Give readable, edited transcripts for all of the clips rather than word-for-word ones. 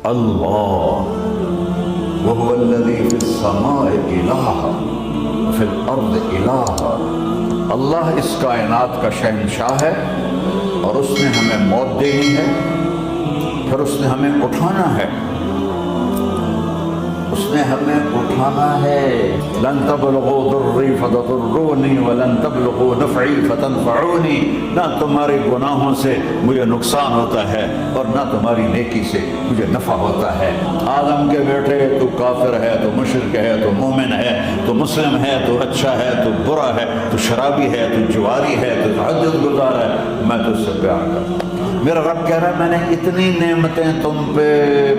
اللہ وهو الذی فی السماء الہ فی الارض الہ، اللہ اس کائنات کا شہنشاہ ہے اور اس نے ہمیں موت دینی ہے، پھر اس نے ہمیں اٹھانا ہے، اس نے ہمیں اٹھانا ہے۔ لن تبلغوا ضری فتضرونی ولن تبلغوا نفعی فتنفعونی، نہ تمہارے گناہوں سے مجھے نقصان ہوتا ہے اور نہ تمہاری نیکی سے مجھے نفع ہوتا ہے۔ آدم کے بیٹے، تو کافر ہے، تو مشرک ہے، تو مومن ہے، تو مسلم ہے، تو اچھا ہے، تو برا ہے، تو شرابی ہے، تو جواری ہے، تو تہجد گزار ہے، میں تجھ سے پیار کرتا ہوں۔ میرا رب کہہ رہا ہے میں نے اتنی نعمتیں تم پہ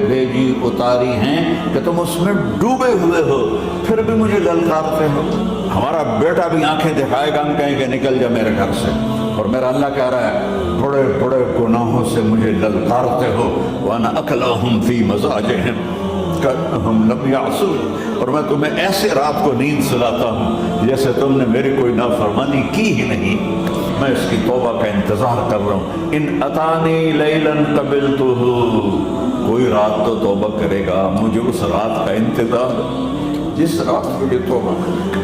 بھیجی اتاری ہیں کہ تم اس میں ڈوبے ہوئے ہو، پھر بھی مجھے للکارتے ہو۔ ہمارا بیٹا بھی آنکھیں دکھائے گا، ہم کہیں کہ نکل جا میرے گھر سے، اور میرا اللہ کہہ رہا ہے بڑے بڑے گناہوں سے مجھے للکارتے ہو۔ وَأَنَا أَكْلَهُمْ فِي مَزَاجِهِمْ كَأَنَّهُمْ لَمْ يَعْصُونِ، اور میں تمہیں ایسے رات کو نیند سلاتا ہوں جیسے تم نے میری کوئی نافرمانی کی ہی نہیں، میں اس کی توبہ کا انتظار کر رہا ہوں۔ ان اتانی لیلا قبلتہ، کوئی رات تو توبہ کرے گا، مجھے اس رات کا انتظار جس رات مجھے توبہ کرے گا۔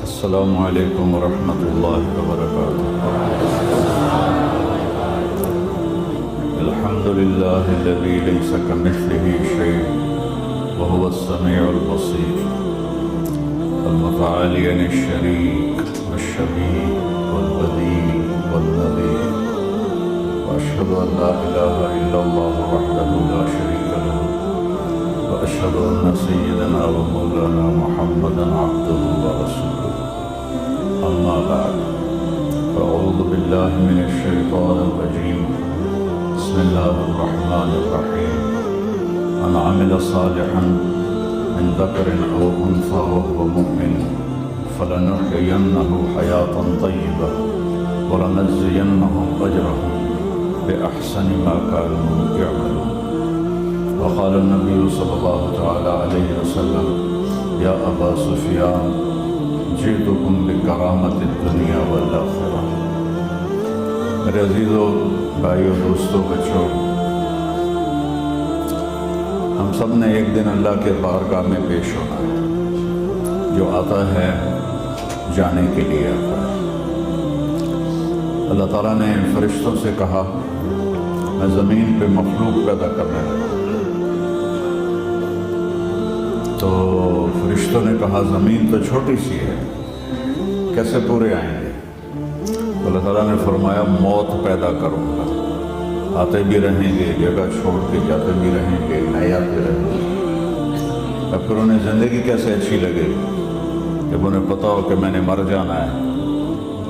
السلام علیکم ورحمۃ اللہ وبرکاتہ۔ الحمد للہ الذی لیس کمثلہ شیء وهو السميع البصير المتعالي عن الشريك والشبيه والبديل والنظير، وأشهد أن لا إله إلا الله وحده لا شريك له، وأشهد أن سيدنا ومولانا محمدا عبده ورسوله، أما بعد، فأعوذ بالله من الشيطان الرجيم، بسم الله الرحمن الرحيم، من عمل صالحا من ذكر أو أنثى وهو مؤمن فلنحيينه حياة طيبة ولنجزينهم أجرهم بأحسن ما كانوا يعملون۔ وقال النبي صلى الله تعالى عليه وسلم يا أبا سفيان جئتكم بكرامة الدنيا والآخرة۔ میرے عزیزو، بھائیو، دوستو، بچوں، ہم سب نے ایک دن اللہ کے بارگاہ میں پیش ہونا ہے۔ جو آتا ہے جانے کے لیے آتا ہے۔ اللہ تعالیٰ نے فرشتوں سے کہا میں زمین پہ مخلوق پیدا کرنے لگا، تو فرشتوں نے کہا زمین تو چھوٹی سی ہے، کیسے پورے آئیں گے؟ تو اللہ تعالیٰ نے فرمایا موت پیدا کروں گا، آتے بھی رہیں گے، جگہ چھوڑ کے جاتے بھی رہیں گے، نئے آتے رہیں گے۔ اب پھر انہیں زندگی کیسے اچھی لگے جب انہیں پتا ہو کہ میں نے مر جانا ہے،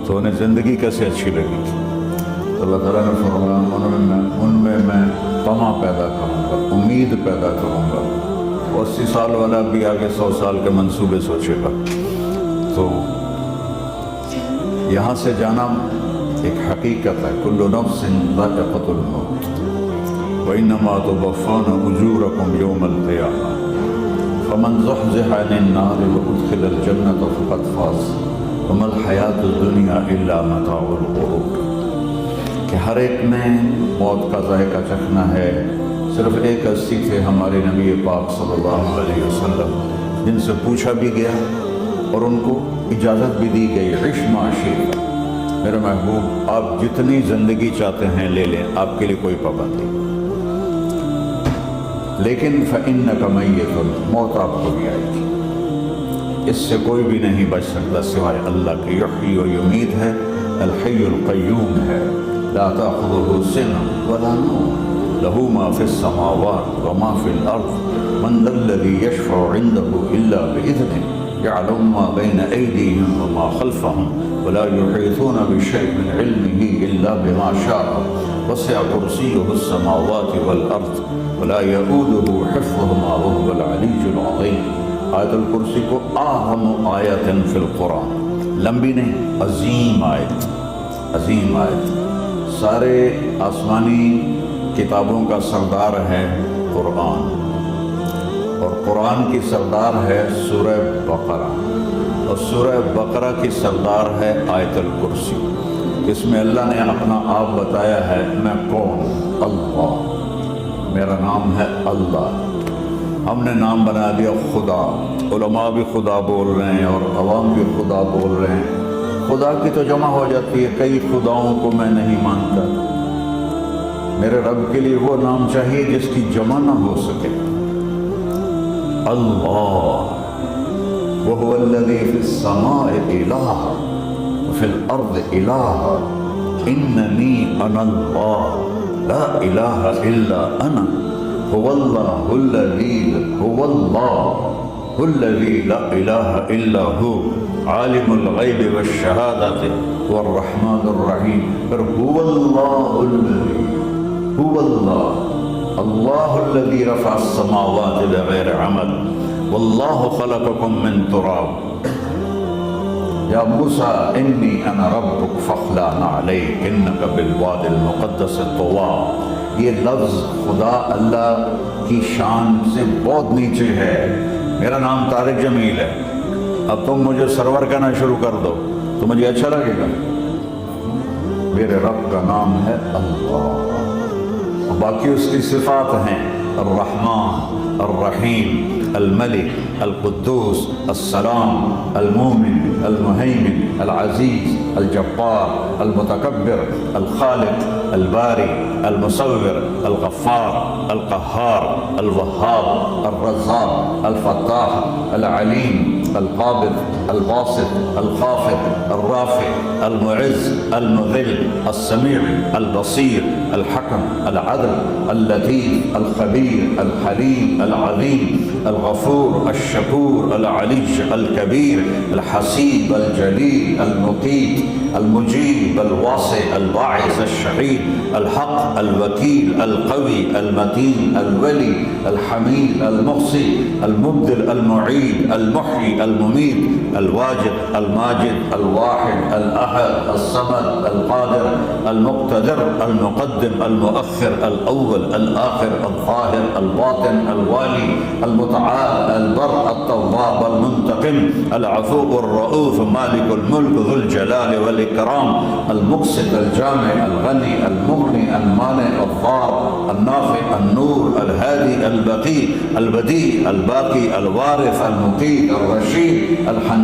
تو انہیں زندگی کیسے اچھی لگی؟ تو اللہ تعالیٰ نے فرمایا ان میں میں طمع پیدا کروں گا، امید پیدا کروں گا۔ 80 سال والا بھی آگے 100 سال کے منصوبے سوچے گا۔ تو یہاں سے جانا ایک حقیقت ہے، کل نفس ذائقۃ الموت وانما توفون اجورکم یوم القیامہ فمن زحزح عن النار وادخل الجنۃ فقد فاز وما الحیاۃ الدنیا الا متاع الغرور، کہ ہر ایک نے موت کا ذائقہ چکھنا ہے۔ صرف ایک ہستی تھے ہمارے نبی پاک صلی اللہ علیہ وسلم، جن سے پوچھا بھی گیا اور ان کو اجازت بھی دی گئی، عش ما شئت، میرے محبوب آپ جتنی زندگی چاہتے ہیں لے لیں، آپ کے لیے کوئی پابندی، لیکن فإنک میت، موت آپ کو بھی آئے گی، اس سے کوئی بھی نہیں بچ سکتا سوائے اللہ کے۔ یحیی و یمیت ہے، الحی القیوم ہے، لا تأخذہ سنۃ ولا نوم، لہ ما فی السماوات وما فی الارض، من ذا الذی یشفع عندہ الا بإذنہ، يعلم ما بين أيديهم وما خلفهم ولا يحيطون بشيء من علمه إلا بما شاء، وسع كرسيه السماوات والأرض ولا يؤوده حفظهما وهو العلي العظيم۔ آیت الکرسی کو اعظم آیت فی القرآن، لمبی نہیں، عظیم آیت، عظیم آیت۔ سارے آسمانی کتابوں کا سردار ہے قرآن، اور قرآن کی سردار ہے سورہ بقرہ، اور سورہ بقرہ کی سردار ہے آیت الکرسی. اس میں اللہ نے اپنا آپ بتایا ہے، میں کون؟ اللہ، میرا نام ہے اللہ. ہم نے نام بنا دیا خدا. علماء بھی خدا بول رہے ہیں اور عوام بھی خدا بول رہے ہیں. خدا کی تو جمع ہو جاتی ہے، کئی خداؤں کو میں نہیں مانتا. میرے رب کے لیے وہ نام چاہیے جس کی جمع نہ ہو سکے. اللہ وَهُوَ الَّذِي فِي السَّمَاءِ إِلَٰهٌ وَفِي الْأَرْضِ إِلَٰهٌ إِنَّنِي أَنَا اللَّهُ لَا إِلَٰهَ إِلَّا أَنَا هُوَ اللَّهُ الَّذِي لَا إِلَٰهَ إِلَّا هُوَ عَالِمُ الْغَيْبِ وَالشَّهَادَةِ هُوَ الرَّحْمَٰنُ الرَّحِيمُ. پھر هُوَ اللَّهُ الَّذِي هُوَ اللَّهُ اللَّهُ الَّذِي رَفَعَ السَّمَاوَاتِ بِغَيْرِ عَمَدٍ وَاللَّهُ خَلَقَكُم مِّن تُرَابٍ یا موسیٰ انی انا ربک فاخلع علیک انک بالوادی المقدس طویٰ. یہ لفظ خدا اللہ کی شان سے بہت نیچے ہے. میرا نام طارق جمیل ہے، اب تم مجھے سرور کہنا شروع کر دو تو مجھے اچھا لگے گا؟ میرے رب کا نام ہے اللہ، اور باقی اس کی صفات ہیں الرحمن، الرحیم، الملک، القدوس، السلام، المومن، المہیمن، العزیز، الجبار، المتکبر، الخالق، الباری، المصور، الغفار، القہار، الوہاب، الرزاق، الفتاح، العلیم، القابض، الباسط، الخافض، الرافع، المعز، المذل، السمیع، البصیر، الحکم، العدل، اللطیف، الخبیر، الحلیم، العظیم، الغفور، الشکور، العلی، الکبیر، الحسیب، الجلیل، المقیت، المجیب، الواسع، الباعث، الشہید، الحق، الوکیل، القوی، المتین، الولی، الحمید، المحصی، المبدل، المعید، المحیی، الممیت، الواجد، الماجد، الواحد، الأحد، الصمد، القادر، المقتدر، المقدم، المؤخر، الأول، الآخر، الظاهر، الباطن، الوالي، المتعال، البر، التواب، المنتقم، العفو، الرؤوف، مالك الملك، ذو الجلال والإكرام، المقسط، الجامع، الغني، المغني، المانع، الضار، النافع، النور، الهادي، البقي، البديع، الباقي، الوارث، المقيت، الرشيد، الحنان،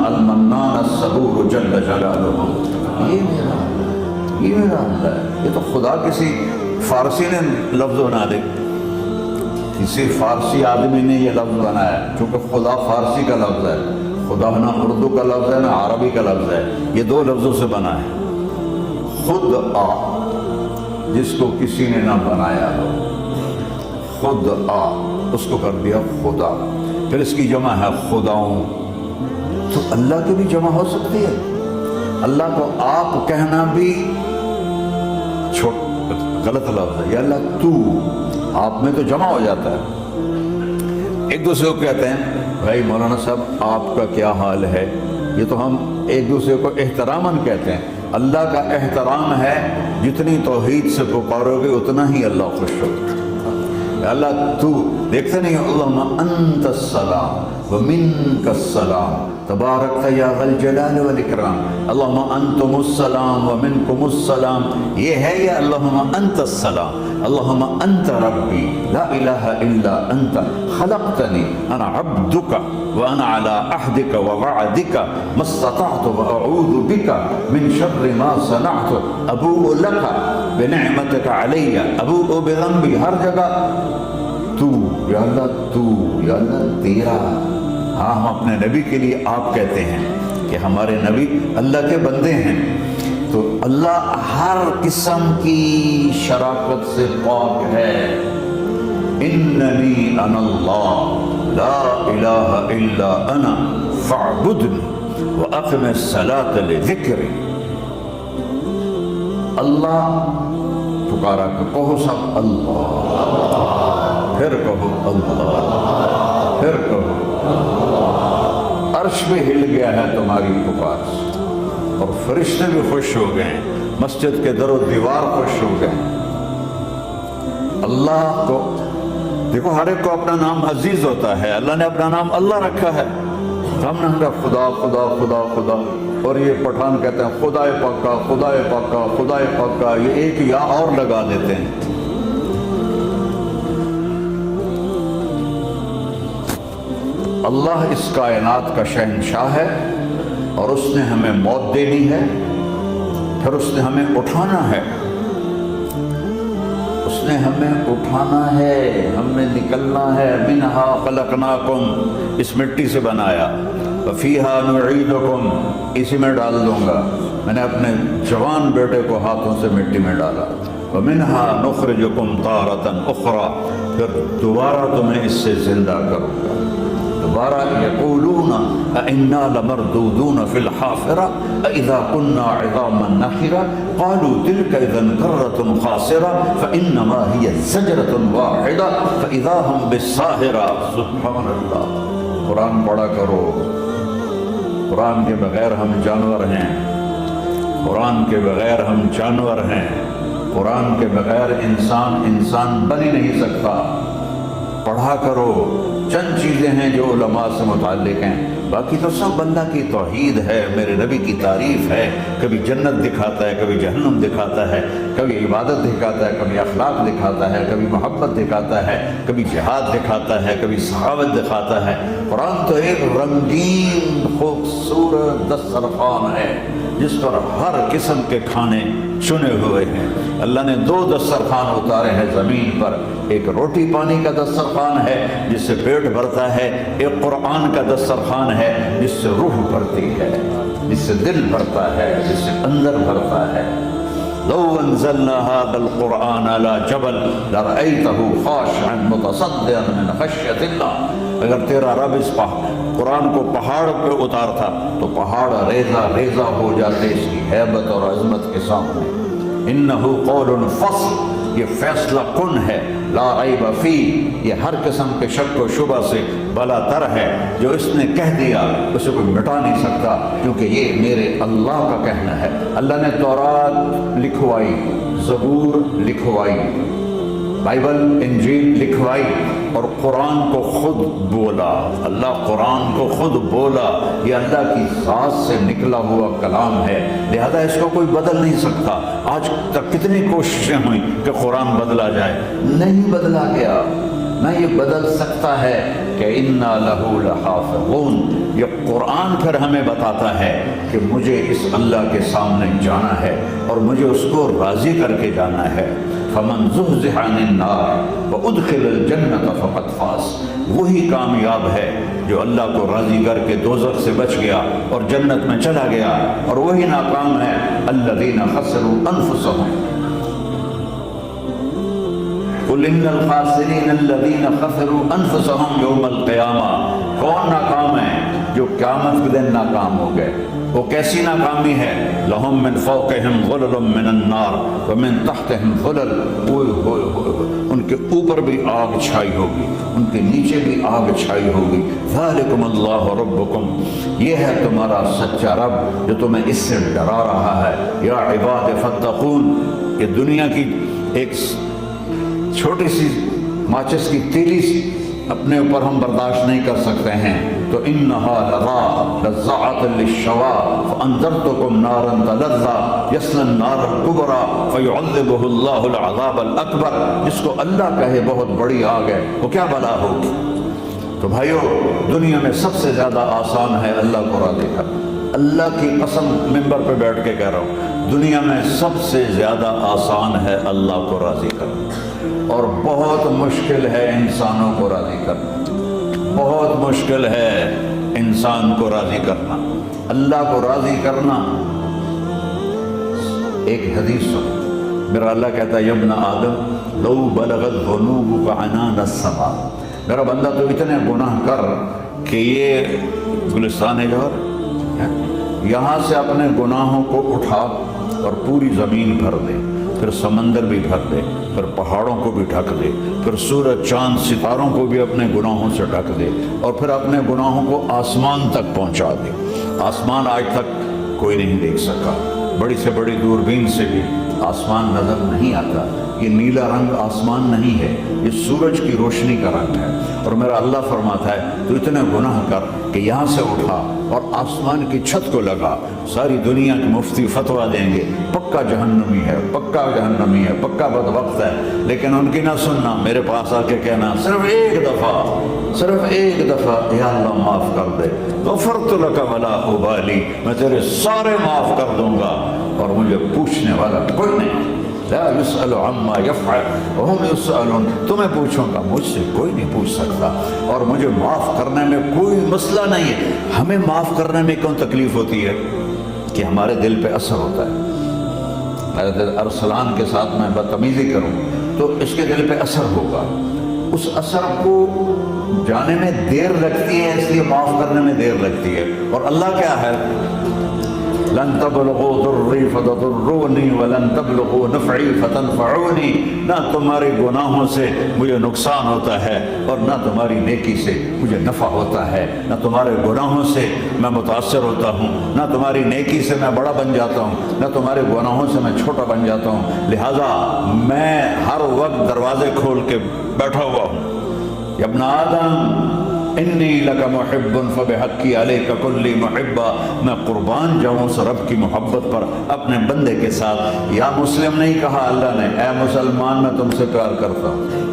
المنان، الصبور جل جلالہ. یہ میرا اللہ ہے. یہ تو خدا کسی فارسی نے لفظ بنا دے، کسی فارسی آدمی نے یہ لفظ بنایا، چونکہ خدا فارسی کا لفظ ہے. خدا نہ اردو کا لفظ ہے نہ عربی کا لفظ ہے، یہ دو لفظوں سے بنا ہے. خود آ، جس کو کسی نے نہ بنایا ہو، خود آ، اس کو کر دیا خدا. پھر اس کی جمع ہے خداؤں. تو اللہ کی بھی جمع ہو سکتی ہے. اللہ کو آپ کہنا بھی غلط لفظ ہے. یا اللہ تو، آپ میں تو جمع ہو جاتا ہے. ایک دوسرے کو کہتے ہیں بھائی مولانا صاحب آپ کا کیا حال ہے، یہ تو ہم ایک دوسرے کو احتراماً کہتے ہیں. اللہ کا احترام ہے جتنی توحید سے پکارو گے اتنا ہی اللہ خوش ہوگا. اللہ تو دیکھتے نہیں، اللہم انت السلام ومنک السلام تبارکت یا ذا الجلال والاکرام. اللہم انتم السلام ومنکم السلام، یہ ہے یا اللہم انت السلام. اللہم انت ربی لا الہ الا انت خلقتنی انا عبدک وانا على عہدک ووعدک ما استطعت واعوذ بک من شر ما صنعت ابوء لک بنعمتک علی ابوء بذنبی. ہر جگہ تو، یا اللہ تو، یا اللہ تیرا. ہاں ہم اپنے نبی کے لیے آپ کہتے ہیں کہ ہمارے نبی اللہ کے بندے ہیں. تو اللہ ہر قسم کی شراکت سے پاک ہے. اننی انا اللہ لا الہ الا انا فاعبدنی واقم الصلاۃ لذکری. اللہ پکارا کہ کہو سب اللہ، پھر کہو اللہ، پھر کہو. عرش بھی ہل گیا ہے تمہاری پکار سے، اور فرشتے بھی خوش ہو گئے، مسجد کے در و دیوار خوش ہو گئے. اللہ کو دیکھو، ہر ایک کو اپنا نام عزیز ہوتا ہے. اللہ نے اپنا نام اللہ رکھا ہے. ہم نے کہا خدا خدا خدا خدا، اور یہ پٹھان کہتے ہیں خدا پاکا خدا پاکا خدا پاکا، یہ ایک یا اور لگا دیتے ہیں۔ اللہ اس کائنات کا شہنشاہ ہے، اور اس نے ہمیں موت دینی ہے، پھر اس نے ہمیں اٹھانا ہے، اس نے ہمیں اٹھانا ہے، ہمیں نکلنا ہے۔ منہا خلقناکم، اس مٹی سے بنایا، وفیہا نعیدکم، اسی میں ڈال دوں گا۔ میں نے اپنے جوان بیٹے کو ہاتھوں سے مٹی میں ڈالا۔ ومنہا نخرجکم تارۃ اخری، پھر دوبارہ تمہیں اس سے زندہ کروں گا۔ دوبارہ یقولون اَإِنَّا لَمَرْدُودُونَ فِي الْحَافِرَةِ أَإِذَا كُنَّا عِظَامًا نَخِرَةً قَالُوا تِلْكَ إِذًا كَرَّةٌ خَاسِرَةٌ فَإِنَّمَا هِيَ زَجْرَةٌ وَاحِدَةٌ فَإِذَا هُمْ بِالسَّاهِرَةِ۔ سبحان اللہ، قرآن پڑھا کرو۔ قرآن کے بغیر ہم جانور ہیں، قرآن کے بغیر ہم جانور ہیں، قرآن کے بغیر انسان بن ہی نہیں سکتا۔ پڑھا کرو۔ چند چیزیں ہیں جو علماء سے متعلق ہیں، باقی تو سب اللہ کی توحید ہے، میرے نبی کی تعریف ہے۔ کبھی جنت دکھاتا ہے، کبھی جہنم دکھاتا ہے، کبھی عبادت دکھاتا ہے، کبھی اخلاق دکھاتا ہے، کبھی محبت دکھاتا ہے، کبھی جہاد دکھاتا ہے، کبھی سخاوت دکھاتا ہے۔ قرآن تو ایک رنگین خوبصورت دسترخوان ہے جس پر ہر قسم کے کھانے چنے ہوئے ہیں۔ اللہ نے 2 دسترخوان اتارے ہیں زمین پر، ایک روٹی پانی کا دسترخوان ہے جس سے پیٹ بھرتا ہے، ایک قرآن کا دسترخوان ہے جس سے روح بھرتی ہے، جس سے دل بھرتا ہے، جس سے اندر بھرتا ہے۔ لو انزلنا هذا القرآن على جبل لرأيته خاشعا متصدعا من خشية الله، اگر تیرا رب اس قرآن کو پہاڑ پہ اتارتا تو پہاڑ ریزہ ریزہ ہو جاتے اس کی ہیبت اور عظمت کے سامنے۔ انہ قول فصل، یہ فیصلہ کن ہے، لا ریب فیہ، یہ ہر قسم کے شک و شبہ سے بلا تر ہے۔ جو اس نے کہہ دیا اسے کوئی مٹا نہیں سکتا، کیونکہ یہ میرے اللہ کا کہنا ہے۔ اللہ نے تورات لکھوائی، زبور لکھوائی، بائبل انجیل لکھوائی، اور قرآن کو خود بولا۔ اللہ قرآن کو خود بولا، یہ اللہ کی ذات سے نکلا ہوا کلام ہے، لہذا اس کو کوئی بدل نہیں سکتا۔ آج تک کتنی کوششیں ہوئیں کہ قرآن بدلا جائے، نہیں بدلا گیا۔ نہ یہ بدل سکتا ہے کہ اِنَّا لَهُ لَحَافِظُونَ۔ یہ قرآن پھر ہمیں بتاتا ہے کہ مجھے اس اللہ کے سامنے جانا ہے اور مجھے اس کو راضی کر کے جانا ہے۔ فَمَنْ زُحْزِحَ عَنِ النَّارِ وَأُدْخِلَ الْجَنَّةَ فَقَدْ فَازَ، وہی کامیاب ہے جو اللہ کو راضی کر کے دوزخ سے بچ گیا اور جنت میں چلا گیا، اور وہی ناکام ہے الَّذِينَ خَسِرُوا أَنفُسَهُمْ۔ قُلْ إِنَّ الْخَاسِرِينَ الَّذِينَ خَسِرُوا أَنفُسَهُمْ يَوْمَ الْقِيَامَةِ، کون ناکام ہے؟ جو قیامت کے دن ناکام ہو گئے۔ وہ کیسی ناکامی ہے؟ لَهُم مِّن فَوْقِهِمْ ظُلُلٌ مِّنَ النَّارِ وَمِن تَحْتِهِمْ ظُلُلٌ، ان کے اوپر بھی آگ چھائی ہوگی، ان کے نیچے بھی آگ چھائی ہوگی۔ ذَلِكُمُ اللَّهُ رَبُّكُمْ، یہ ہے تمہارا سچا رب جو تمہیں اس سے ڈرا رہا ہے۔ یا عباد فاتقون، یہ دنیا کی ایک چھوٹی سی ماچس کی تیلی اپنے اوپر ہم برداشت نہیں کر سکتے ہیں، تو انہا لظا لزعۃ للشوا فانذرتکم نارا تلظی یصلی النار الکبری فیعذبہ اللہ العذاب الاکبر، جس کو اللہ کہے بہت بڑی آگ ہے، وہ کیا بلا ہوگی۔ تو بھائیو، دنیا میں سب سے زیادہ آسان ہے اللہ کو راضی کرنا۔ اللہ کی قسم ممبر پہ بیٹھ کے کہہ رہا ہوں، دنیا میں سب سے زیادہ آسان ہے اللہ کو راضی کرنا، اور بہت مشکل ہے انسانوں کو راضی کرنا، بہت مشکل ہے انسان کو راضی کرنا۔ اللہ کو راضی کرنا، ایک حدیث سن، میرا اللہ کہتا ہے یا ابن آدم لو بلغت ذنوبک عنان السماء، میرا بندہ تو اتنے گناہ کر کہ یہ گلستان جوہر یہاں سے اپنے گناہوں کو اٹھا اور پوری زمین بھر دے، پھر سمندر بھی بھر دے، پھر پہاڑوں کو بھی ڈھک دے، پھر سورج چاند ستاروں کو بھی اپنے گناہوں سے ڈھک دے، اور پھر اپنے گناہوں کو آسمان تک پہنچا دے۔ آسمان آج تک کوئی نہیں دیکھ سکا، بڑی سے بڑی دوربین سے بھی آسمان نظر نہیں آتا۔ یہ نیلا رنگ آسمان نہیں ہے، یہ سورج کی روشنی کا رنگ ہے، اور میرا اللہ فرماتا ہے تو اتنے گناہ کر کہ یہاں سے اٹھا اور آسمان کی چھت کو لگا، ساری دنیا کے مفتی فتویٰ دیں گے پکا جہنمی ہے، پکا جہنمی ہے، پکا بدبخت ہے، لیکن ان کی نہ سننا، میرے پاس آ کے کہنا صرف ایک دفعہ یا اللہ معاف کر دے، غفرت لک ولا ابالی، میں تیرے سارے معاف کر دوں گا اور مجھے پوچھنے والا کوئی نہیں۔ لا يسأل عما يفعل وهم يسألون، تمہیں پوچھوں گا، مجھ سے کوئی نہیں پوچھ سکتا، اور مجھے معاف کرنے میں کوئی مسئلہ نہیں ہے۔ ہمیں معاف کرنے میں کیوں تکلیف ہوتی ہے؟ کہ ہمارے دل پہ اثر ہوتا ہے۔ میرے ارسلان کے ساتھ میں بدتمیزی کروں تو اس کے دل پہ اثر ہوگا، اس اثر کو جانے میں دیر لگتی ہے، اس لیے معاف کرنے میں دیر لگتی ہے۔ اور اللہ کیا ہے؟ لن تبلغوا ضرری فتضرونی ولن تبلغوا نفعی فتنفعونی، نہ تمہارے گناہوں سے مجھے نقصان ہوتا ہے اور نہ تمہاری نیکی سے مجھے نفع ہوتا ہے، نہ تمہارے گناہوں سے میں متاثر ہوتا ہوں، نہ تمہاری نیکی سے میں بڑا بن جاتا ہوں، نہ تمہارے گناہوں سے میں چھوٹا بن جاتا ہوں، لہٰذا میں ہر وقت دروازے کھول کے بیٹھا ہوا ہوں۔ یا ابن آدم انی لک محب فبحقی علیک کلی محبہ، میں قربان جاؤں اس رب کی محبت پر اپنے بندے کے ساتھ۔ یا مسلم نہیں کہا اللہ نے، اے مسلمان میں تم سے پیار کرتا ہوں۔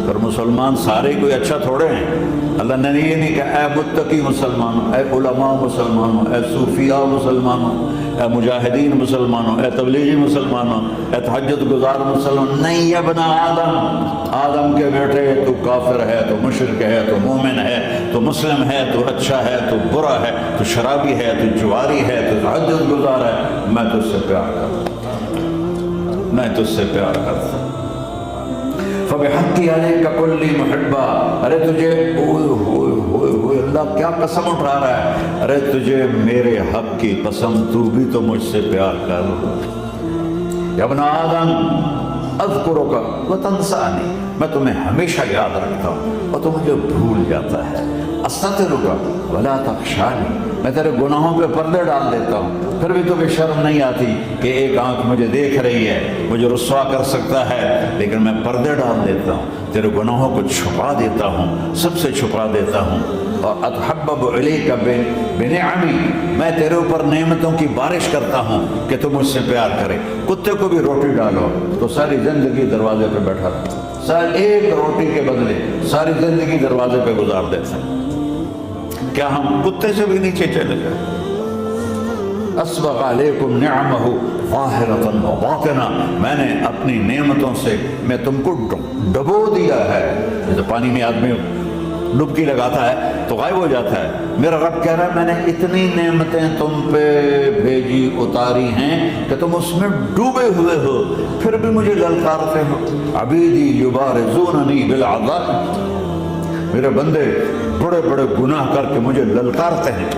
پر مسلمان سارے کوئی اچھا تھوڑے ہیں، اللہ نے یہ نہیں کہا اے متقی مسلمانوں، اے علماء مسلمانوں، اے صوفیاء مسلمانوں، اے مجاہدین مسلمانوں، اے تبلیغی مسلمانوں، اے تہجد گزار مسلمان، نہیں یا ابن آدم کے بیٹے، تو کافر ہے، تو مشرک ہے، تو مومن ہے، تو مسلم ہے، تو اچھا ہے، تو برا ہے، تو شرابی ہے، تو جواری ہے، تو تہجد گزار ہے، میں تجھ سے پیار کرتا ہوں، میں تجھ سے پیار کرتا ہوں۔ فبحقی علیک کلی محبہ، ارے تجھے ہوئے اللہ کیا قسم اٹھا رہا ہے، ارے تجھے میرے حق کی قسم، تو بھی تو مجھ سے پیار کر۔ یا ابن آدم اذکرک وتنسانی، میں تمہیں ہمیشہ یاد رکھتا ہوں اور تو مجھے بھول جاتا ہے۔ استترک ولا تخشانی، میں تیرے گناہوں پہ پردے ڈال دیتا ہوں، پھر بھی تمہیں شرم نہیں آتی کہ ایک آنکھ مجھے دیکھ رہی ہے، مجھے رسوا کر سکتا ہے، لیکن میں پردے ڈال دیتا ہوں، تیرے گناہوں کو چھپا دیتا ہوں، سب سے چھپا دیتا ہوں۔ اور اتحبب الیک بنعمی، میں تیرے اوپر نعمتوں کی بارش کرتا ہوں کہ تم مجھ سے پیار کرے۔ کتے کو بھی روٹی ڈالو تو ساری زندگی دروازے پہ بیٹھا رہتا، ایک روٹی کے بدلے ساری زندگی دروازے پہ گزار دیتا ہے۔ کیا ہم کتے سے بھی نیچے چلے گئے؟ اسبغ علیکم نعمہ ظاہرۃ و باطنہ، میں نے اپنی نعمتوں سے میں تم کو ڈبو دیا ہے، جیسے پانی میں آدمی ڈبکی لگاتا ہے تو غائب ہو جاتا ہے۔ میرا رب کہہ رہا ہے میں نے اتنی نعمتیں تم پہ بھیجی اتاری ہیں کہ تم اس میں ڈوبے ہوئے ہو، پھر بھی مجھے للکارتے ہو۔ عبیدی یبارزوننی بالعذاب، میرے بندے بڑے بڑے گناہ کر کے مجھے للکارتے ہیں۔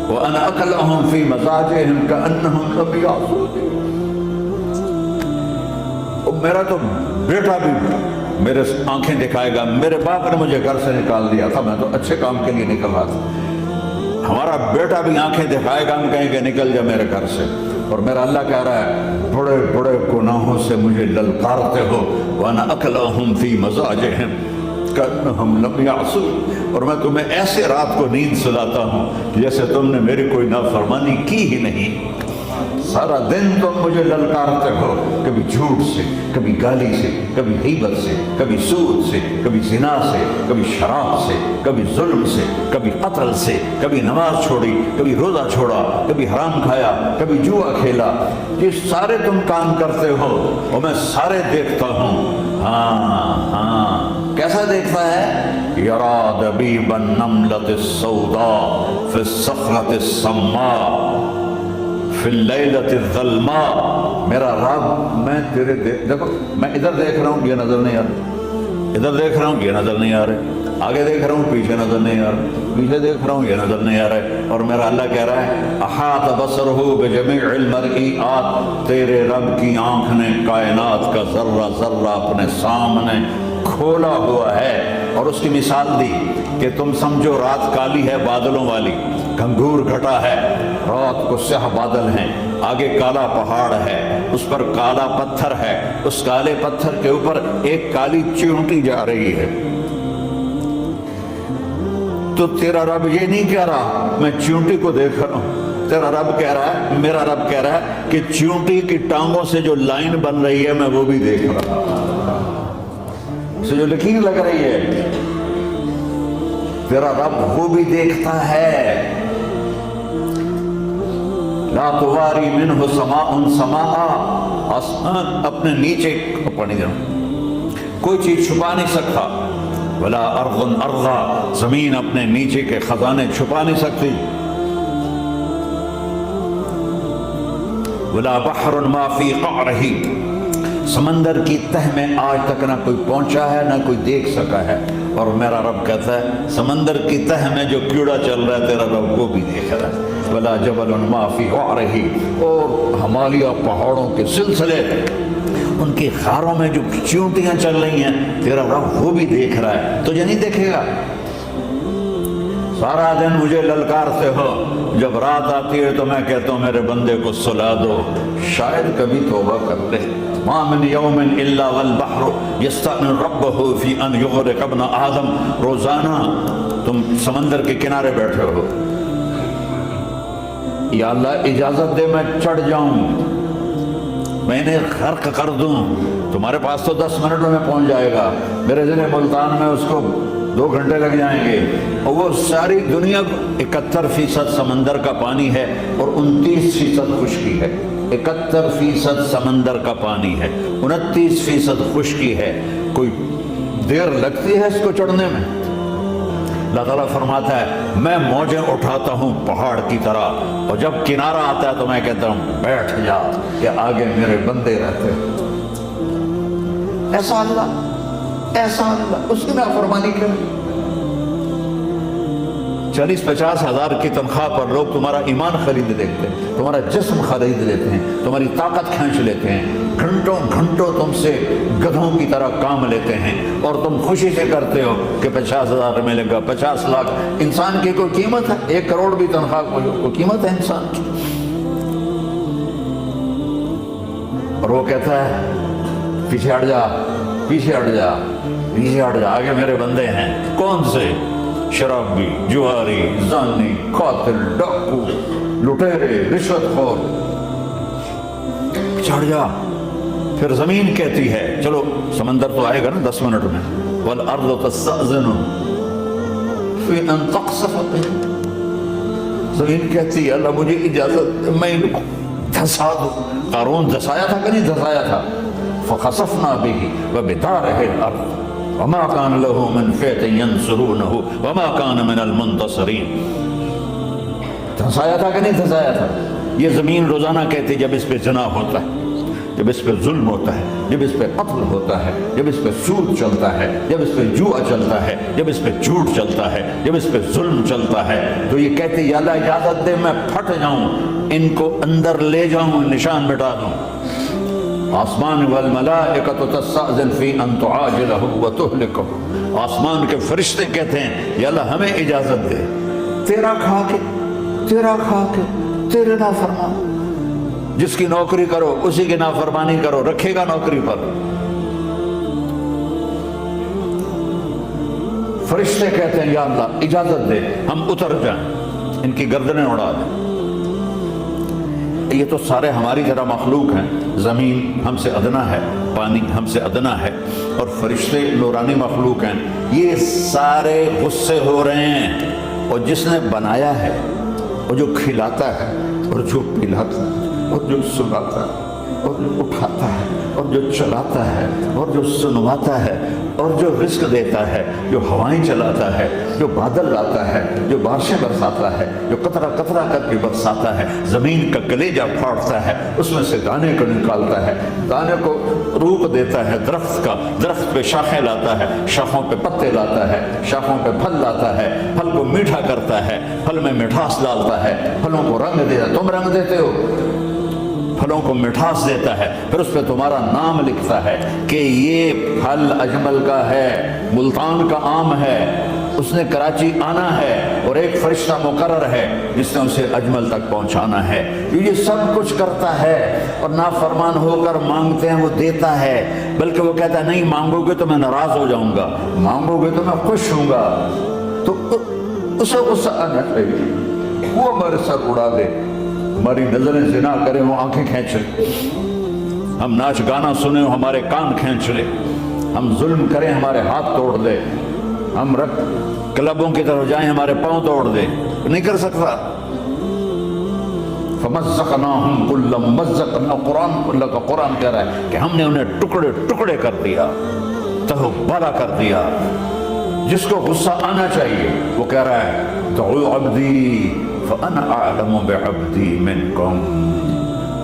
وَأَنَا أَكْلَهُمْ فِي مَزَاجِهِمْ كَأَنَّهُمْ لَمْ يَعْصُونِي، میرا تو بیٹا بھی میرے آنکھیں دکھائے گا، میرے باپ نے مجھے گھر سے نکال دیا تھا، میں تو اچھے کام کے لیے نکل رہا تھا، ہمارا بیٹا بھی آنکھیں دکھائے گا، ہم کہیں گے نکل جا میرے گھر سے۔ اور میرا اللہ کہہ رہا ہے بڑے بڑے گناہوں سے مجھے للکارتے ہو، وَأَنَا أَكْلَهُمْ فِي مَزَاجِهِمْ كَأَنَّهُمْ لَمْ يَعْصُونِ، اور میں تمہیں ایسے رات کو نیند سلاتا ہوں جیسے تم نے میری کوئی نافرمانی کی ہی نہیں۔ سارا دن تم مجھے للکارتے ہو، کبھی جھوٹ سے، کبھی گالی سے، کبھی غیبت سے، کبھی سود سے، کبھی زنا سے، کبھی شراب سے، کبھی ظلم سے، کبھی قتل سے، کبھی نماز چھوڑی، کبھی روزہ چھوڑا، کبھی حرام کھایا، کبھی جوا کھیلا، یہ سارے تم کام کرتے ہو اور میں سارے دیکھتا ہوں۔ ہاں کیسا دیکھتا ہے؟ یرا دبیب النملۃ السوداء فی الصخرۃ الصماء فی اللیلۃ الظلماء، میرا رب میں تیرے دیکھو، میں ادھر دیکھ رہا ہوں یہ نظر نہیں آ رہا، ادھر دیکھ رہا ہوں یہ نظر نہیں آ رہے، آگے دیکھ رہا ہوں پیچھے نظر نہیں آ رہا، پیچھے دیکھ رہا ہوں یہ نظر نہیں آ رہے، اور میرا اللہ کہہ رہا ہے احاط بصرہ بجمیع المرئیات، تیرے رب کی آنکھ نے کائنات کا ذرہ ذرہ اپنے سامنے کھولا ہوا ہے۔ اور اس کی مثال دی کہ تم سمجھو رات کالی ہے بادلوں والی، گھنگور گھٹا ہے، رات کو سیاہ بادل ہیں، آگے کالا پہاڑ ہے، اس پر کالا پتھر ہے، اس کالے پتھر کے اوپر ایک کالی چیونٹی جا رہی ہے۔ تو تیرا رب یہ نہیں کہہ رہا میں چیونٹی کو دیکھ رہا ہوں، تیرا رب کہہ رہا ہے، میرا رب کہہ رہا ہے کہ چیونٹی کی ٹانگوں سے جو لائن بن رہی ہے میں وہ بھی دیکھ رہا ہوں، اسے جو لکیر لگ رہی ہے تیرا رب وہ بھی دیکھتا ہے۔ لا تواری منہ سماء سماء، آسمان اپنے نیچے پانی دے کوئی چیز چھپا نہیں سکتا، ولا ارض ارضا، زمین اپنے نیچے کے خزانے چھپا نہیں سکتی، ولا بحر ما فی قعرہ، سمندر کی تہ میں آج تک نہ کوئی پہنچا ہے نہ کوئی دیکھ سکا ہے، اور میرا رب کہتا ہے سمندر کی تہ میں جو کیڑا چل رہا ہے تیرا رب وہ بھی دیکھ رہا ہے، ولا جبل ما فی قعرہ، اور ہمالیہ پہاڑوں کے سلسلے ان کی غاروں میں جو چیونٹیاں چل رہی ہیں تیرا رب وہ بھی دیکھ رہا ہے، تجھے نہیں دیکھے گا؟ سارا دن مجھے للکارتے ہو، جب رات آتی ہے تو میں کہتا ہوں میرے بندے کو سلا دو، شاید کبھی توبہ کر لے۔ ما من یوم الا والبحر یستأمن ربہ فی ان یغرق ابن آدم، روزانہ تم سمندر کے کنارے بیٹھے ہو، یا اللہ اجازت دے میں چڑھ جاؤں، میں انہیں غرق کر دوں، تمہارے پاس تو 10 منٹ میں پہنچ جائے گا، میرے ضلع ملتان میں اس کو 2 گھنٹے لگ جائیں گے، اور وہ ساری دنیا 71% سمندر کا پانی ہے اور 29% خشکی ہے، 71% سمندر کا پانی ہے، 29% خشکی ہے، کوئی دیر لگتی ہے اس کو چڑھنے میں؟ اللہ تعالیٰ فرماتا ہے میں موجیں اٹھاتا ہوں پہاڑ کی طرح، اور جب کنارہ آتا ہے تو میں کہتا ہوں بیٹھ جا کہ آگے میرے بندے رہتے ہیں۔ ایسا اللہ اس کی نافرمانی کرے۔ 40-50 ہزار کی تنخواہ پر لوگ تمہارا ایمان خرید لیتے ہیں، تمہارا جسم خرید لیتے ہیں، تمہاری طاقت کھینچ لیتے ہیں، گھنٹوں گھنٹوں تم سے گدھوں کی طرح کام لیتے ہیں، اور تم خوشی سے کرتے ہو کہ 50,000 ملے گا، 50 لاکھ۔ انسان کی کوئی قیمت ہے؟ 1 کروڑ بھی تنخواہ کوئی قیمت ہے انسان کی؟ اور وہ کہتا ہے پیچھے ہٹ جا، پیچھے ہٹ جا، پیچھے ہٹ جا، آگے میرے بندے ہیں۔ کون سے؟ شرابی، جواری، زانی، قاتل، ڈاکو، لٹیرے، رشوت خور، چڑھ جا۔ پھر زمین کہتی ہے چلو سمندر تو آئے گا نا 10 منٹ میں، والارض تستأذن فی ان تقصف بہم، زمین کہتی ہے اللہ مجھے اجازت میں ان کو دھسا دوں۔ قارون دھسایا تھا کہ نہیں دھسایا تھا؟ فخسفنا به وبداره الارض وما كان له من فئة ينصرونه وما كان من المنتصرين۔ دھسایا تھا کہ نہیں دھسایا تھا؟ یہ زمین روزانہ کہتی جب اس پہ زنا ہوتا ہے، جب اس پہ ظلم ہوتا ہے، جب اس پہ قتل ہوتا ہے، جب اس پہ سود چلتا ہے، جب اس پہ جوا چلتا ہے، جب اس پہ جھوٹ چلتا ہے، جب اس پہ ظلم چلتا ہے، تو یہ کہتی یا اللہ اجازت دے میں پھٹ جاؤں، ان کو اندر لے جاؤں، نشان مٹا دوں۔ آسمان والملائکۃ تستأذن فی ان تعاجلہ وتہلکہ، آسمان کے فرشتے کہتے ہیں یا اللہ ہمیں اجازت دے، تیرا کھا کے تیرے نافرمان، جس کی نوکری کرو اسی کی نافرمانی کرو، رکھے گا نوکری پر۔ فرشتے کہتے ہیں یا اللہ اجازت دے ہم اتر جائیں، ان کی گردنیں اڑا دیں۔ یہ تو سارے ہماری طرح مخلوق ہیں، زمین ہم سے ادنا ہے، پانی ہم سے ادنا ہے، اور فرشتے نورانی مخلوق ہیں، یہ سارے غصے ہو رہے ہیں، اور جس نے بنایا ہے اور جو کھلاتا ہے اور جو پلاتا ہے اور جو سلاتا ہے اور جو اٹھاتا ہے اور جو چلاتا ہے اور جو سنواتا ہے اور جو رزق دیتا ہے، جو ہوائیں چلاتا ہے، جو بادل لاتا ہے، جو بارشیں برساتا ہے، جو قطرہ قطرہ کر کے برساتا ہے، زمین کا کلیجہ پھاڑتا ہے، اس میں سے دانے کو نکالتا ہے، دانے کو روپ دیتا ہے درخت کا، درخت پہ شاخیں لاتا ہے، شاخوں پہ پتے لاتا ہے، شاخوں پہ پھل لاتا ہے، پھل کو میٹھا کرتا ہے، پھل میں مٹھاس ڈالتا ہے، پھلوں کو رنگ دیتا ہے، تم رنگ دیتے ہو، پھلوں کو مٹھاس دیتا ہے، پھر اس پہ تمہارا نام لکھتا ہے کہ یہ پھل اجمل کا ہے، ملتان کا آم ہے، اس نے کراچی آنا ہے اور ایک فرشتہ مقرر ہے جس نے اسے اجمل تک پہنچانا ہے. یہ سب کچھ کرتا ہے اور نافرمان ہو کر مانگتے ہیں وہ دیتا ہے، بلکہ وہ کہتا ہے نہیں مانگو گے تو میں ناراض ہو جاؤں گا، مانگو گے تو میں خوش ہوں گا. تو اسے غصہ آنا چاہیے، وہ ہمارے سر اڑا دے، ہماری نظریں زنا کریں وہ آنکھیں کھینچ لے، ہم ناچ گانا سنیں وہ ہمارے کان کھینچ لے، ہم ظلم کریں ہمارے ہاتھ توڑ دے، ہم کلبوں کی طرف جائیں ہمارے پاؤں توڑ دے. نہیں کر سکتا. فَمَزَّقْنَاهُمْ كُلَّ مُمَزَّقٍ، اللہ کا قرآن کہہ رہا ہے کہ ہم نے انہیں ٹکڑے ٹکڑے کر دیا، تہو بالا کر دیا. جس کو غصہ آنا چاہیے وہ کہہ رہا ہے دعوا عبدی فَأَنَا أَعْلَمُ بِعَبْدِي مِنْكُمْ،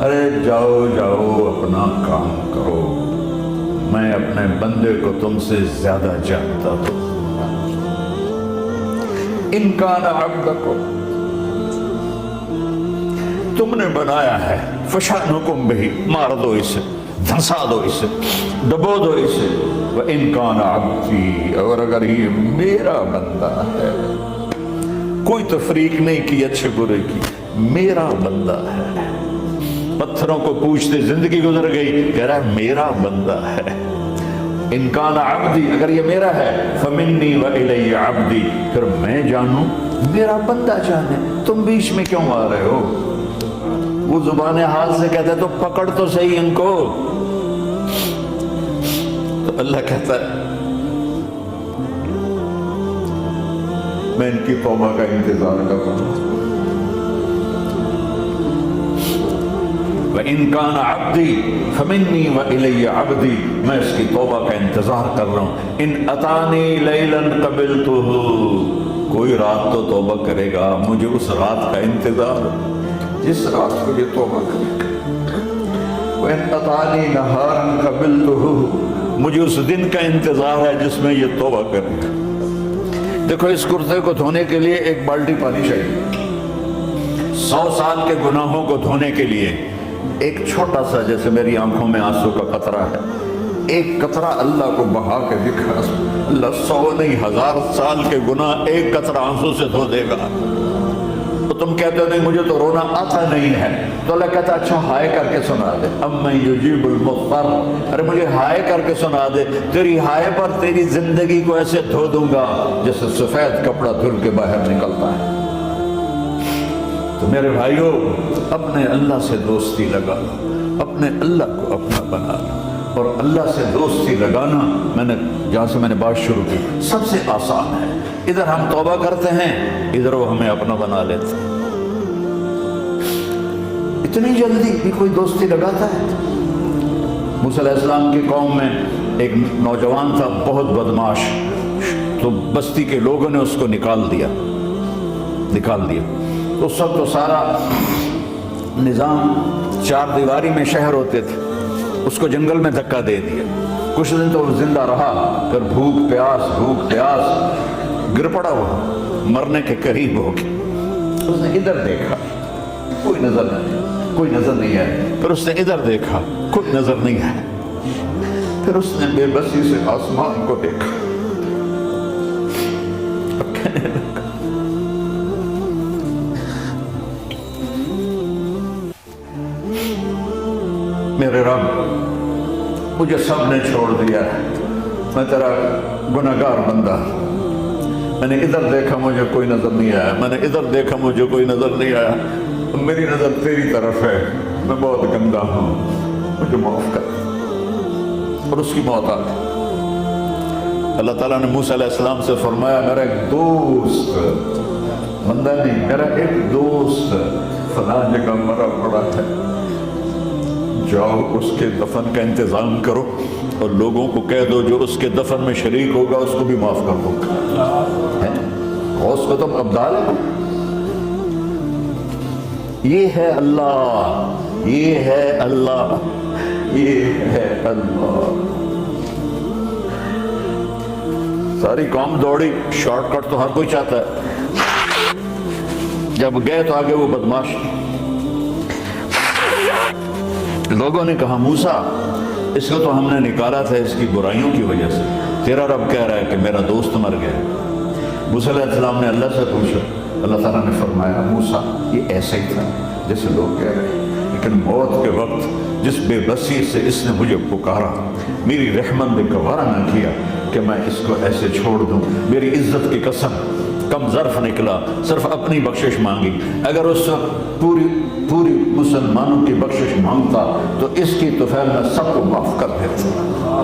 ارے جاؤ جاؤ اپنا کام کرو، میں اپنے بندے کو تم سے زیادہ جانتا ہوں. ان کان عبدکم، تم نے بنایا ہے، فشانکم بہی، مار دو اسے، دھنسا دو اسے، ڈبو دو اسے. وَإِن كَانَ عَبْدِي، اور اگر یہ میرا بندہ ہے، کوئی تفریق نہیں کی اچھے برے کی، میرا بندہ ہے. پتھروں کو پوچھتے زندگی گزر گئی، کہہ رہا ہے میرا بندہ ہے. ان کان عبدی، اگر یہ میرا ہے، فمنی والی عبدی، پھر میں جانوں میرا بندہ جانے. تم بیچ میں کیوں آ رہے ہو؟ وہ زبان حال سے کہتے تو پکڑ تو صحیح ان کو. تو اللہ کہتا ہے میں ان کی توبہ کا انتظار کر رہا ہوں. وَإِن كَانَ عَبْدِي فَمِنِّي وَإِلَيَّ عَبْدِي، میں اس کی توبہ کا انتظار کر رہا ہوں. ان اتانی لیلاً قبلتہ، کوئی رات تو توبہ کرے گا، مجھے اس رات کا انتظار جس رات کو یہ توبہ کرے گا. وَإِن اتانی نہاراً قبلتہ، مجھے اس دن کا انتظار ہے جس میں یہ توبہ کرے گا. دیکھو اس کرتے کو دھونے کے لیے ایک بالٹی پانی چاہیے. 100 سال کے گناہوں کو دھونے کے لیے ایک چھوٹا سا، جیسے میری آنکھوں میں آنسو کا قطرہ ہے، ایک قطرہ اللہ کو بہا کے دکھا، اللہ 100 نہیں 1000 سال کے گناہ ایک قطرہ آنسو سے دھو دے گا. تو تم کہتے ہو نہیں مجھے تو رونا آتا نہیں ہے، تو اللہ کہتا اچھا ہائے کر کے سنا دے. اَمَّن يُجِيبُ الْمُضْطَرَّ، ارے مجھے ہائے کر کے سنا دے، تیری ہائے پر تیری زندگی کو ایسے دھو دوں گا جیسے سفید کپڑا دھل کے باہر نکلتا ہے. تو میرے بھائیوں، اپنے اللہ سے دوستی لگا لو، اپنے اللہ کو اپنا بنا لو. اور اللہ سے دوستی لگانا، میں نے جہاں سے میں نے بات شروع کی، سب سے آسان ہے. ادھر ہم توبہ کرتے ہیں، ادھر وہ ہمیں اپنا بنا لیتے ہیں. اتنی جلدی بھی کوئی دوستی لگاتا ہے؟ موسیٰ علیہ السلام کی قوم میں ایک نوجوان تھا بہت بدماش، تو بستی کے لوگوں نے اس کو نکال دیا. تو سب تو سارا نظام 4 دیواری میں شہر ہوتے تھے، اس کو جنگل میں دھکا دے دیا. کچھ دن تو وہ زندہ رہا، پھر بھوک پیاس گر پڑا، وہ مرنے کے قریب ہو گیا. اس نے ادھر دیکھا، کوئی نظر نہیں ہے. پھر اس نے ادھر دیکھا، کوئی نظر نہیں ہے. پھر اس نے بے بسی سے آسمان کو دیکھا، اب کہنے لگا میرے رب مجھے سب نے چھوڑ دیا ہے، میں تیرا گناہگار بندہ. میں نے ادھر دیکھا مجھے کوئی نظر نہیں آیا، میں نے ادھر دیکھا مجھے کوئی نظر نہیں آیا. میری نظر تیری طرف ہے، میں بہت گندا ہوں، مجھے معاف کر. اور اس کی موت آ گئی. اللہ تعالیٰ نے موسیٰ علیہ السلام سے فرمایا میرا ایک دوست، بندہ نہیں، میرا ایک دوست فلاں جگہ مرا پڑا ہے، جاؤ اس کے دفن کا انتظام کرو اور لوگوں کو کہہ دو جو اس کے دفن میں شریک ہوگا اس کو بھی معاف کر دو. غوث کو تم ابدال ہے. یہ ہے اللہ، یہ ہے اللہ، یہ ہے اللہ. ساری قوم دوڑی، شارٹ کٹ تو ہر کوئی چاہتا ہے. جب گئے تو آگے وہ بدماش. لوگوں نے کہا موسیٰ اس کو تو ہم نے نکالا تھا اس کی برائیوں کی وجہ سے، تیرا رب کہہ رہا ہے کہ میرا دوست مر گیا. موسیٰ علیہ السلام نے اللہ سے پوچھا، اللہ تعالیٰ نے فرمایا موسیٰ یہ ایسا ہی تھا جیسے لوگ کہہ رہے ہیں، لیکن موت کے وقت جس بے بسی سے اس نے مجھے پکارا، میری رحمت نے گوارا نہ کیا کہ میں اس کو ایسے چھوڑ دوں، میری عزت کی قسم، کم ظرف نکلا، صرف اپنی بخشش مانگی، اگر اس وقت پوری مسلمانوں کی بخشش مانگتا تو اس کی طفیل میں سب کو معاف کر دیتا۔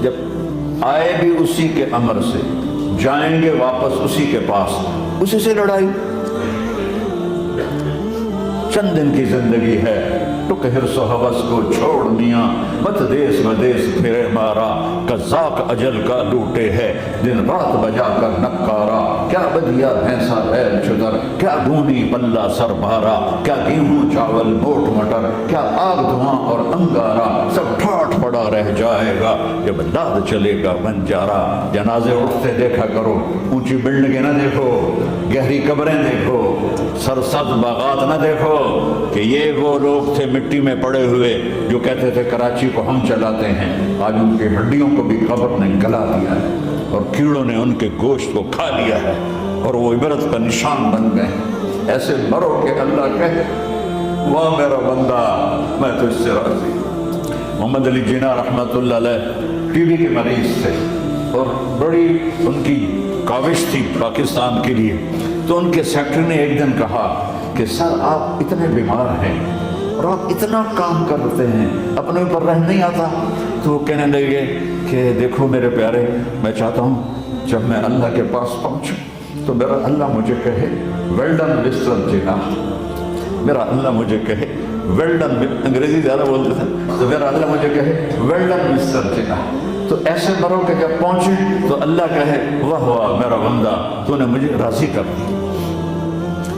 جب آئے بھی اسی کے امر سے، جائیں گے واپس اسی کے پاس، اسی سے لڑائی۔ چند دن کی زندگی ہے، ٹک حرص و حوث کو چھوڑ میاں، مت دیس بدیس پھرے مارا، قذاق اجل کا لوٹے ہے دن رات بجا کر نکارا، کیا بدیا بھینسا بیل چدر، کیا گونی پلہ سر بھارا، کیا گیہوں چاول موٹ مٹر، کیا آگ دھواں اور انگارا، سب ٹھاٹ پڑا رہ جائے گا جب داد چلے گا بنجارا۔ جنازے اٹھتے دیکھا کرو، اونچی بلڈنگیں نہ دیکھو، گہری قبریں دیکھو، سرسبز باغات نہ دیکھو کہ یہ وہ لوگ تھے مٹی میں پڑے ہوئے جو کہتے تھے کراچی کو ہم چلاتے ہیں، آج ان کی ہڈیوں کو بھی قبر نے گلا دیا ہے اور کیڑوں نے ان کے گوشت کو کھا لیا ہے اور وہ عبرت کا نشان بن گئے۔ ایسے مرو کہ اللہ کہے واہ میرا بندہ میں تو اس سے راضی۔ محمد علی جناح رحمۃ اللہ علیہ ٹی بی کے مریض تھے اور بڑی ان کی کاوش تھی پاکستان کے لیے، تو ان کے سیکٹری نے ایک دن کہا کہ سر آپ اتنے بیمار ہیں اور آپ اتنا کام کرتے ہیں، اپنے اوپر رحم نہیں آتا؟ تو وہ کہنے لگے کہ دیکھو میرے پیارے، میں چاہتا ہوں جب میں اللہ کے پاس پہنچوں تو میرا اللہ مجھے کہے ویل ڈن مسٹر جناح، میرا اللہ مجھے کہے ویل ڈن، انگریزی زیادہ بولتے تھے، تو میرا اللہ مجھے کہے ویل ڈن مسٹر جناح۔ تو ایسے مرو کہ جب پہنچے تو اللہ کہے واہ واہ میرا بندہ تو نے مجھے راضی کر دی۔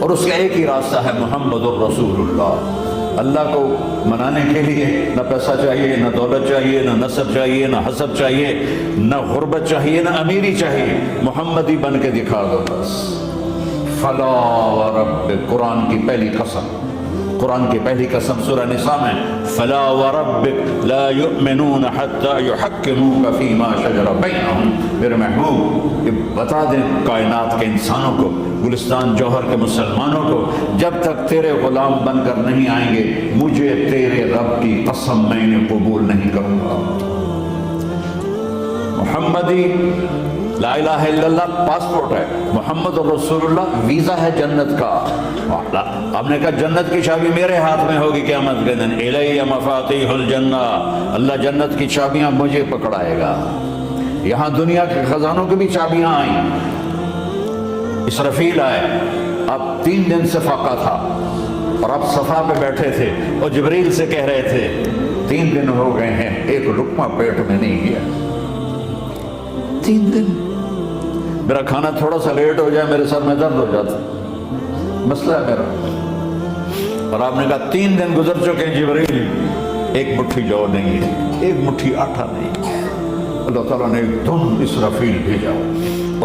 اور اس کا ایک ہی راستہ ہے محمد الرسول اللہ۔ اللہ کو منانے کے لیے نہ پیسہ چاہیے، نہ دولت چاہیے، نہ نسب چاہیے، نہ حسب چاہیے، نہ غربت چاہیے، نہ امیری چاہیے، محمدی بن کے دکھا دو بس۔ فلا وربک، قرآن کی پہلی قسم، قرآن کی پہلی قسم سورہ نساء میں، فلا وربک لا یؤمنون حتی یحکموک فیما شجر بینہم، میرے محبوب یہ بتا دیں کائنات کے انسانوں کو، گلستان جوہر کے مسلمانوں کو، جب تک تیرے غلام بن کر نہیں آئیں گے مجھے تیرے رب کی قسم میں نے قبول نہیں کروں گا۔ محمدی لا الہ الا اللہ پاسپورٹ ہے، محمد رسول اللہ ویزا ہے جنت کا۔ آپ نے کہا جنت کی چابی میرے ہاتھ میں ہوگی قیامت کے دن، الی مفاتیح الجنہ، اللہ جنت کی چابیاں مجھے پکڑائے گا۔ یہاں دنیا کے خزانوں کی بھی چابیاں آئیں، اسرافیل آئے، اب 3 دن سے فاقہ تھا اور اب صفا پہ بیٹھے تھے اور جبریل سے کہہ رہے تھے 3 دن ہو گئے ہیں ایک لقمہ پیٹ میں نہیں گیا، 3 دن، میرا کھانا تھوڑا سا لیٹ ہو جائے میرے سر میں درد ہو جاتا، مسئلہ ہے میرا۔ اور آپ نے کہا 3 دن گزر چکے ہیں جبریل، ایک مٹھی جو نہیں ہے، ایک مٹھی آٹا نہیں ہے۔ اللہ تعالیٰ نے ایک دم اسرافیل بھیجا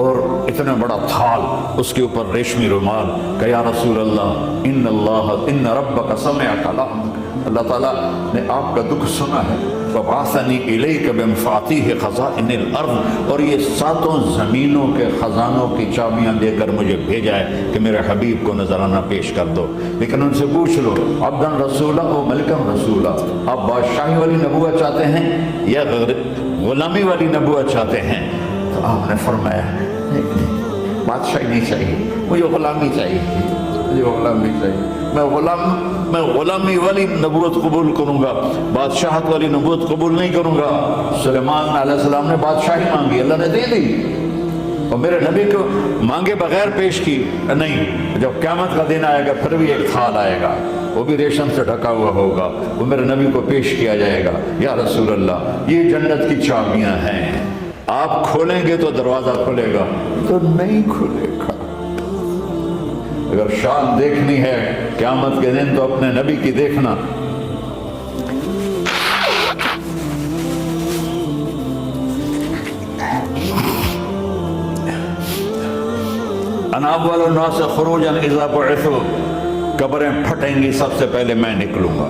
اور اتنا بڑا تھال، اس کے اوپر ریشمی رومال، کہ یا رسول اللہ ان ربک سمع کلامک، اللہ تعالیٰ نے آپ کا دکھ سنا ہے، فبعثنی الیک بمفاتیح خزائن الارض، اور یہ 7 زمینوں کے خزانوں کی چابیاں دے کر مجھے بھیجا ہے کہ میرے حبیب کو نذرانہ پیش کر دو۔ لیکن ان سے پوچھ لو عبدن رسولہ و ملکن رسولہ، آپ بادشاہی والی نبوت چاہتے ہیں یا غلامی والی نبوت چاہتے ہیں؟ تو آپ نے فرمایا نہیں، بادشاہی نہیں چاہیے، مجھے غلامی چاہیے، مجھے غلامی چاہیے، میں غلامی والی نبوت قبول کروں گا، بادشاہت والی نبوت قبول نہیں کروں گا۔ سلیمان علیہ السلام نے بادشاہی مانگی، اللہ نے دے دی، اور میرے نبی کو مانگے بغیر پیش کی نہیں۔ جب قیامت کا دن آئے گا پھر بھی ایک تھال آئے گا، وہ بھی ریشم سے ڈھکا ہوا ہوگا، وہ میرے نبی کو پیش کیا جائے گا، یا رسول اللہ یہ جنت کی چابیاں ہیں، آپ کھولیں گے تو دروازہ کھلے گا، تو نہیں کھلے گا۔ اگر شان دیکھنی ہے قیامت کے دن تو اپنے نبی کی دیکھنا۔ انا اول الناس خروجا اذا بعثوا، قبریں پھٹیں گی سب سے پہلے میں نکلوں گا۔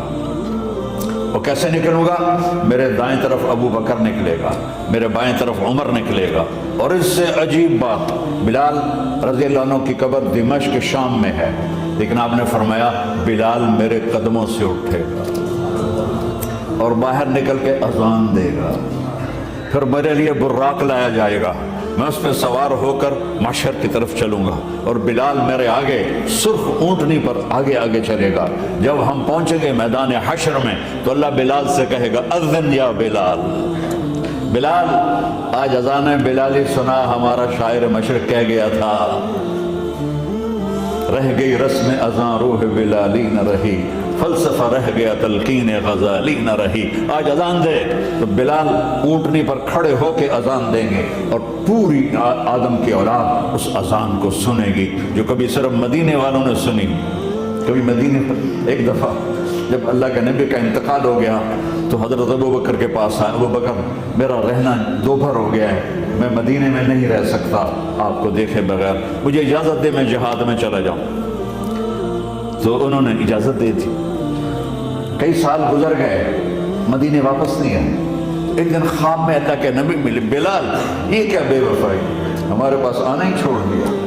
اور کیسے نکلوں گا؟ میرے دائیں طرف ابو بکر نکلے گا، میرے بائیں طرف عمر نکلے گا۔ اور اس سے عجیب بات، بلال رضی اللہ عنہ کی قبر دمشق شام میں ہے، لیکن آپ نے فرمایا بلال میرے قدموں سے اٹھے گا اور باہر نکل کے اذان دے گا، پھر میرے لیے براق لایا جائے گا، میں اس پہ سوار ہو کر محشر کی طرف چلوں گا، اور بلال میرے آگے سرخ اونٹنی پر آگے آگے چلے گا۔ جب ہم پہنچیں گے میدان حشر میں تو اللہ بلال سے کہے گا اذن یا بلال۔ بلال، آج اذان بلالی سنا، ہمارا شاعر مشرق کہہ گیا تھا، رہ گئی رسم اذان روح بلالی نہ رہی، فلسفہ رہ گیا تلقین غزالی نہ رہی۔ آج اذان دے تو بلال اونٹنی پر کھڑے ہو کے اذان دیں گے، اور پوری آدم کی اولاد اس اذان کو سنے گی، جو کبھی صرف مدینے والوں نے سنی۔ کبھی مدینے پر ایک دفعہ جب اللہ کے نبی کا انتقال ہو گیا تو حضرت ابو بکر کے پاس آئے، ابو بکر میرا رہنا دوپہر ہو گیا ہے، میں مدینے میں نہیں رہ سکتا آپ کو دیکھے بغیر، مجھے اجازت دے میں جہاد میں چلا جاؤں۔ تو انہوں نے اجازت دی تھی۔ کئی سال گزر گئے، مدینے واپس نہیں آئے۔ ایک دن خواب میں اللہ کے نبی ملے، بلال یہ کیا بے وفائی، ہمارے پاس آنا ہی چھوڑ دیا۔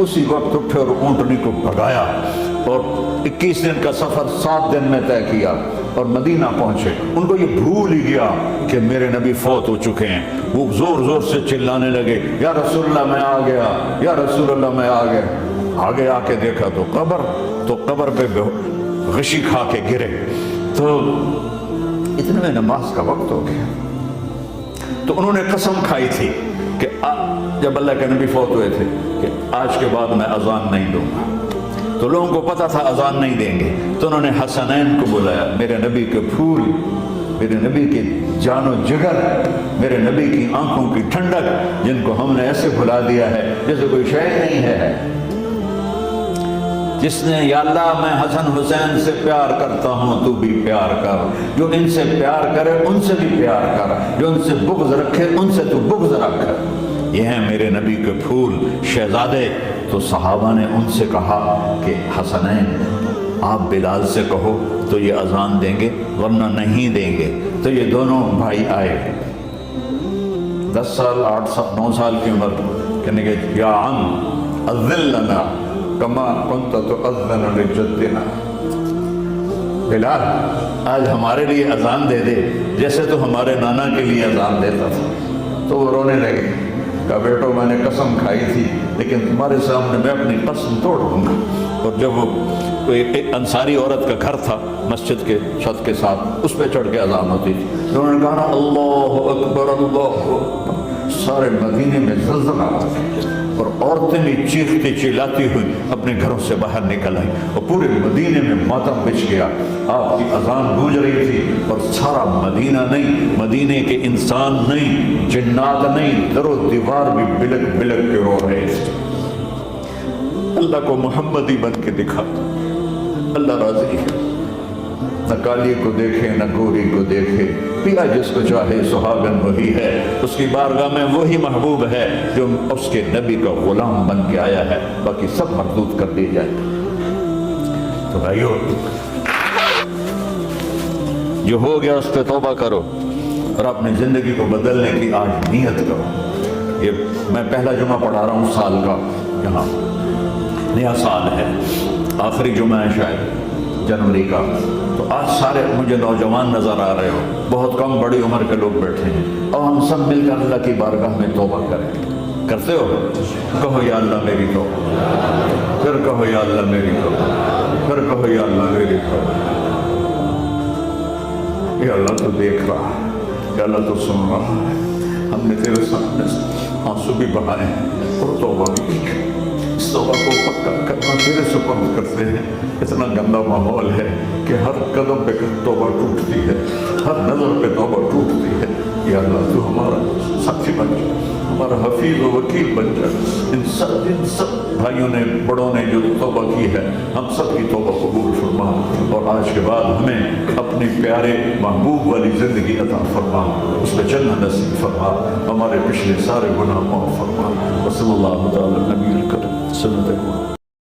اسی وقت اٹھے اور اونٹنی کو بھگایا اور 21 دن کا سفر 7 دن میں طے کیا اور مدینہ پہنچے۔ ان کو یہ بھول ہی گیا کہ میرے نبی فوت ہو چکے ہیں۔ وہ زور زور سے چلانے لگے، یا رسول اللہ میں آ گیا، یا رسول اللہ میں آ گیا۔ آگے آ کے دیکھا تو قبر پہ غشی کھا کے گرے۔ تو اتنے میں نماز کا وقت ہو گیا، تو انہوں نے قسم کھائی تھی کہ جب اللہ کے نبی فوت ہوئے تھے کہ آج کے بعد میں اذان نہیں دوں گا۔ تو لوگوں کو پتا تھا اذان نہیں دیں گے، تو انہوں نے حسنین کو بلایا، میرے نبی کے پھول، میرے نبی کے جان و جگر، میرے نبی کی آنکھوں کی ٹھنڈک، جن کو ہم نے ایسے بھلا دیا ہے جیسے کوئی شے نہیں ہے۔ جس نے یا اللہ میں حسن حسین سے پیار کرتا ہوں تو بھی پیار کر، جو ان سے پیار کرے ان سے بھی پیار کر، جو ان سے بغض رکھے ان سے تو بغض رکھ۔ یہ ہیں میرے نبی کے پھول شہزادے۔ تو صحابہ نے ان سے کہا کہ حسنین آپ بلال سے کہو تو یہ اذان دیں گے، ورنہ نہیں دیں گے۔ تو یہ دونوں بھائی آئے، 10 سال 8 سال 9 سال کی عمر، کہنے کہ یا عم اذن لنا کما کنت تؤذن لجدنا، بلال آج ہمارے لیے اذان دے دے جیسے تو ہمارے نانا کے لیے اذان دیتا تھا۔ تو وہ رونے لگے، کہا بیٹو میں نے قسم کھائی تھی لیکن تمہارے سامنے میں اپنی قسم توڑ دوں گا۔ اور جب وہ ایک انصاری عورت کا گھر تھا مسجد کے چھت کے ساتھ، اس پہ چڑھ کے اذان ہوتی تھی، تو انہوں نے کہا اللہ اکبر اللہ اکبر، سارے مدینے میں زلزلہ آ گیا اور عورتیں بھی چیختی چلاتی ہوئی اپنے گھروں سے باہر نکل آئیں اور پورے مدینے میں ماتم بچھ گیا۔ آپ کی اذان گونج رہی تھی اور سارا مدینہ نہیں، مدینے کے انسان نہیں، جنات نہیں، در و دیوار بھی بلک بلک کے رو رہے تھے۔ اللہ کو محمدی بن کے دکھا، اللہ راضی ہے، نہ کالی کو دیکھے نہ گوری کو دیکھے، پیا جس کو چاہے سہاگن وہی ہے، اس کی بارگاہ میں وہی محبوب ہے جو اس کے نبی کا غلام بن کے آیا ہے، باقی سب مردود کر دی جائے۔ تو بھائیو جو ہو گیا اس پہ توبہ کرو اور اپنی زندگی کو بدلنے کی آج نیت کرو۔ یہ میں پہلا جمعہ پڑھا رہا ہوں سال کا، یہاں نیا سال ہے، آخری جمعہ ہے شاید جنوری کا، تو آج سارے مجھے نوجوان نظر آ رہے ہو، بہت کم بڑی عمر کے لوگ بیٹھے ہیں، اور ہم سب مل کر اللہ کی بارگاہ میں توبہ کریں۔ کرتے ہو؟ کہو یا اللہ میری توبہ، پھر کہو یا اللہ میری توبہ، پھر کہو یا اللہ میری توبہ۔ یا اللہ تو دیکھ رہا ہے، یا اللہ تو سن رہا ہے، ہم نے تیرے سامنے آنسو بھی بہائے ہیں اور توبہ بھی کی۔ اس توبہ کو پکا کرنا تیرے سپرد کرتے ہیں۔ اتنا گندا ماحول ہے کہ ہر قدم پہ توبہ ٹوٹتی ہے، ہر نظر پہ توبہ ٹوٹتی ہے۔ یا اللہ تو ہمارا ساتھی بن جا، ہمارا حفیظ و وکیل بن جا۔ ان سب بھائیوں نے بڑوں نے جو توبہ کی ہے، ہم سب کی توبہ قبول فرما، اور آج کے بعد ہمیں اپنی پیارے محبوب والی زندگی عطا فرما، اس پہ چلنا نصیب فرما، ہمارے پچھلے سارے گناہ معاف فرما۔ وصلی اللہ تعالی نبی الکریم صلی اللہ علیہ وسلم۔